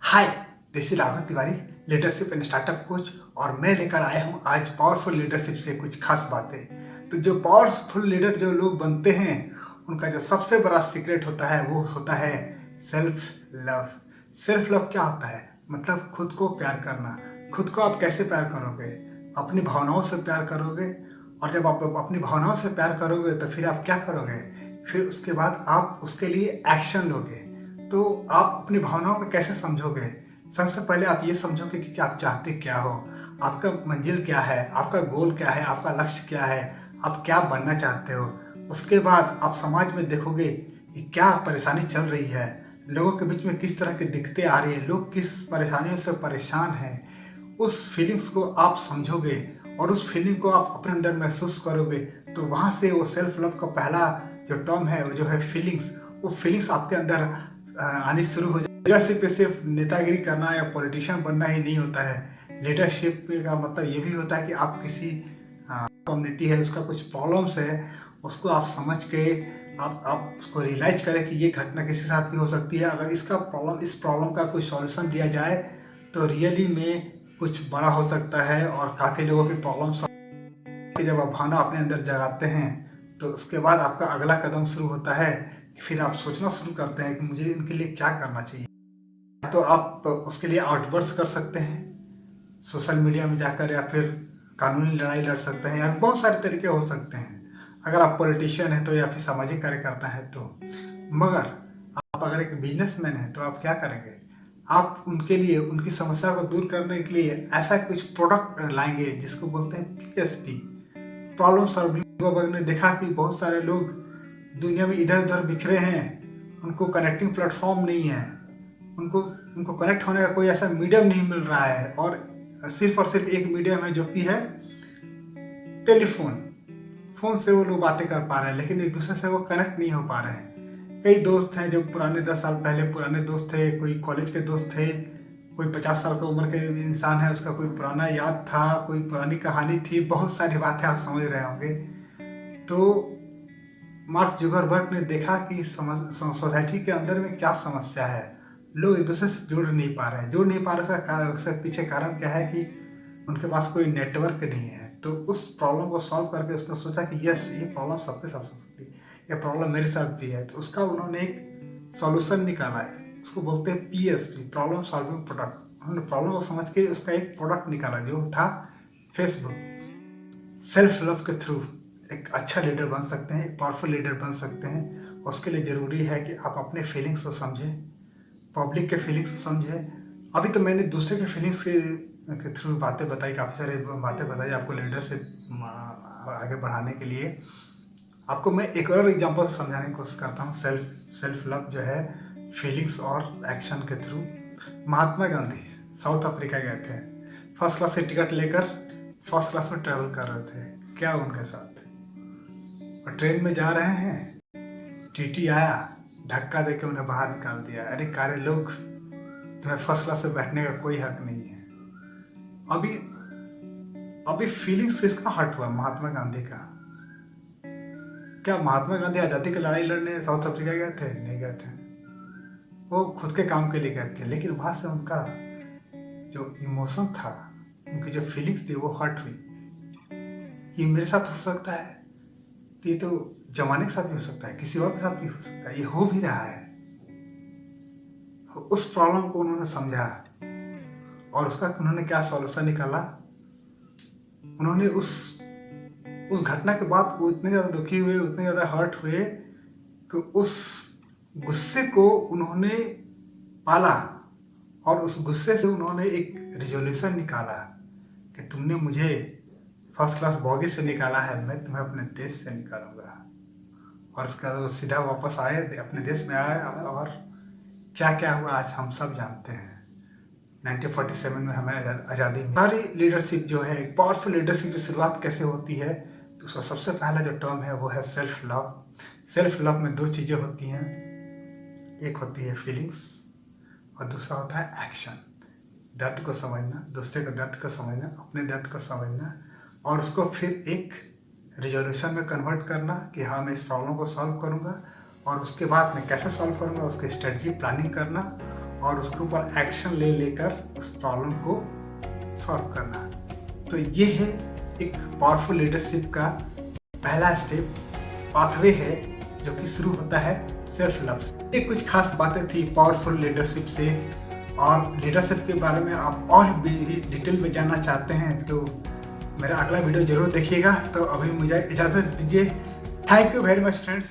Hi, this is Raghav Tiwari, leadership and startup coach. और मैं लेकर आया हूँ आज पावरफुल लीडरशिप से कुछ खास बातें। तो जो पावरफुल लीडर जो लोग बनते हैं, उनका जो सबसे बड़ा सीक्रेट होता है वो होता है सेल्फ लव। सेल्फ लव क्या होता है? मतलब खुद को प्यार करना। खुद को आप कैसे प्यार करोगे? अपनी भावनाओं से प्यार करोगे। और जब आप अपनी भावनाओं से प्यार करोगे तो फिर आप क्या करोगे? फिर उसके बाद आप उसके लिए एक्शन लोगे। तो आप अपनी भावनाओं को कैसे समझोगे? सबसे पहले आप ये समझोगे कि आप चाहते क्या हो, आपका मंजिल क्या है, आपका गोल क्या है, आपका लक्ष्य क्या है, आप क्या बनना चाहते हो। उसके बाद आप समाज में देखोगे कि क्या परेशानी चल रही है, लोगों के बीच में किस तरह की दिक्कतें आ रही है, लोग किस परेशानियों से परेशान हैं। उस फीलिंग्स को आप समझोगे और उस फीलिंग को आप अपने अंदर महसूस करोगे। तो वहाँ से वो सेल्फ लव का पहला जो टर्म है वो जो है फीलिंग्स, वो फीलिंग्स आपके अंदर आनी शुरू हो जाए। लीडरशिप पे सिर्फ नेतागिरी करना या पॉलिटिशियन बनना ही नहीं होता है। लीडरशिप का मतलब ये भी होता है कि आप किसी कम्युनिटी है, उसका कुछ प्रॉब्लम्स है, उसको आप समझ के आप उसको रियलाइज करें कि ये घटना किसी के साथ भी हो सकती है। अगर इस प्रॉब्लम का कोई सॉल्यूशन दिया जाए तो रियली में कुछ बड़ा हो सकता है और काफ़ी लोगों की प्रॉब्लम जब आप भावना अपने अंदर जगाते हैं तो उसके बाद आपका अगला कदम शुरू होता है। फिर आप सोचना शुरू करते हैं कि मुझे इनके लिए क्या करना चाहिए। तो आप उसके लिए आउटबर्स कर सकते हैं सोशल मीडिया में जाकर, या फिर कानूनी लड़ाई लड़ सकते हैं, या बहुत सारे तरीके हो सकते हैं अगर आप पॉलिटिशियन हैं तो, या फिर सामाजिक कार्यकर्ता हैं तो। मगर आप अगर एक बिजनेसमैन हैं तो आप क्या करेंगे? आप उनके लिए उनकी समस्या को दूर करने के लिए ऐसा कुछ प्रोडक्ट लाएंगे जिसको बोलते हैं पीएसपी, प्रॉब्लम सॉल्विंग। ने देखा कि बहुत सारे लोग दुनिया में इधर उधर बिखरे हैं, उनको कनेक्टिंग प्लेटफॉर्म नहीं है, उनको उनको कनेक्ट होने का कोई ऐसा मीडियम नहीं मिल रहा है। और सिर्फ एक मीडियम है जो कि है टेलीफोन। फोन से वो लोग बातें कर पा रहे हैं लेकिन एक दूसरे से वो कनेक्ट नहीं हो पा रहे हैं। कई दोस्त हैं जो पुराने 10 साल पहले पुराने दोस्त थे, कोई कॉलेज के दोस्त थे, कोई 50 साल की उम्र के इंसान है, उसका कोई पुराना याद था, कोई पुरानी कहानी थी, बहुत सारी बातें आप समझ रहे होंगे। तो मार्क जुगरबर्ग ने देखा कि सोसाइटी के अंदर में क्या समस्या है, लोग एक दूसरे से जुड़ नहीं पा रहे उसके पीछे कारण क्या है कि उनके पास कोई नेटवर्क नहीं है। तो उस प्रॉब्लम को सॉल्व करके उसने सोचा कि यस, ये प्रॉब्लम सबके साथ हो सकती है, ये प्रॉब्लम मेरे साथ भी है। तो उसका उन्होंने एक सॉल्यूशन निकाला है, उसको बोलते हैं पीएसपी, प्रॉब्लम सॉल्विंग प्रोडक्ट। उन्होंने प्रॉब्लम को समझ के उसका एक प्रोडक्ट निकाला जो था फेसबुक। सेल्फ लव के थ्रू एक अच्छा लीडर बन सकते हैं, एक पावरफुल लीडर बन सकते हैं। उसके लिए ज़रूरी है कि आप अपने फीलिंग्स को समझें, पब्लिक के फीलिंग्स को समझें। अभी तो मैंने दूसरे के फीलिंग्स के थ्रू बातें बताई, काफ़ी सारी बातें बताई आपको लीडरशिप आगे बढ़ाने के लिए। आपको मैं एक और एग्जांपल से समझाने की कोशिश करता हूँ। सेल्फ लव जो है फीलिंग्स और एक्शन के through. Mahatma Gandhi south Africa गए थे, फर्स्ट क्लास से टिकट लेकर फर्स्ट क्लास में ट्रैवल कर रहे थे। क्या उनके साथ, और ट्रेन में जा रहे हैं, टीटी आया, धक्का देके उन्हें बाहर निकाल दिया। अरे कारे लोग, तुम्हें फर्स्ट क्लास में बैठने का कोई हक नहीं है। अभी अभी फीलिंग्स किसका हर्ट हुआ? महात्मा गांधी का। क्या महात्मा गांधी आज़ादी की लड़ाई लड़ने साउथ अफ्रीका गए थे? नहीं गए थे, वो खुद के काम के लिए गए थे। लेकिन वहाँ से उनका जो इमोशन था, उनकी जो फीलिंग्स थी वो हर्ट हुई। ये मेरे साथ हो सकता है, तो ये तो जमाने के साथ भी हो सकता है, किसी और के साथ भी हो सकता है, ये हो भी रहा है। उस प्रॉब्लम को उन्होंने समझा और उसका उन्होंने क्या सॉल्यूशन निकाला। उन्होंने उस घटना के बाद वो इतने ज़्यादा दुखी हुए, उतने ज़्यादा हर्ट हुए कि उस गुस्से को उन्होंने पाला और उस गुस्से से उन्होंने एक रिजोल्यूशन निकाला कि तुमने मुझे फर्स्ट क्लास बॉगी से निकाला है, मैं तुम्हें अपने देश से निकालूंगा। और उसके बाद वो सीधा वापस आए, अपने देश में आए, और क्या क्या हुआ आज हम सब जानते हैं। 1947 में हमें आज़ादी मिली। सारी लीडरशिप जो है, एक पावरफुल लीडरशिप की शुरुआत कैसे होती है? तो उसका सबसे पहला जो टर्म है वो है सेल्फ लव। सेल्फ लव में दो चीज़ें होती हैं, एक होती है फीलिंग्स और दूसरा होता है एक्शन। दर्द को समझना, दूसरे के दर्द को समझना, अपने दर्द को समझना, और उसको फिर एक रिजोल्यूशन में कन्वर्ट करना कि हाँ, मैं इस प्रॉब्लम को सॉल्व करूँगा। और उसके बाद मैं कैसे सॉल्व करूँगा, उसकी स्ट्रेटजी प्लानिंग करना, और उसके ऊपर एक्शन ले लेकर उस प्रॉब्लम को सॉल्व करना। तो ये है एक पावरफुल लीडरशिप का पहला स्टेप, पाथवे है जो कि शुरू होता है सेल्फ लव से। ये कुछ खास बातें थी पावरफुल लीडरशिप से, और लीडरशिप के बारे में आप और भी डिटेल में जानना चाहते हैं तो मेरा अगला वीडियो जरूर देखिएगा। तो अभी मुझे इजाज़त दीजिए। Thank you very much friends.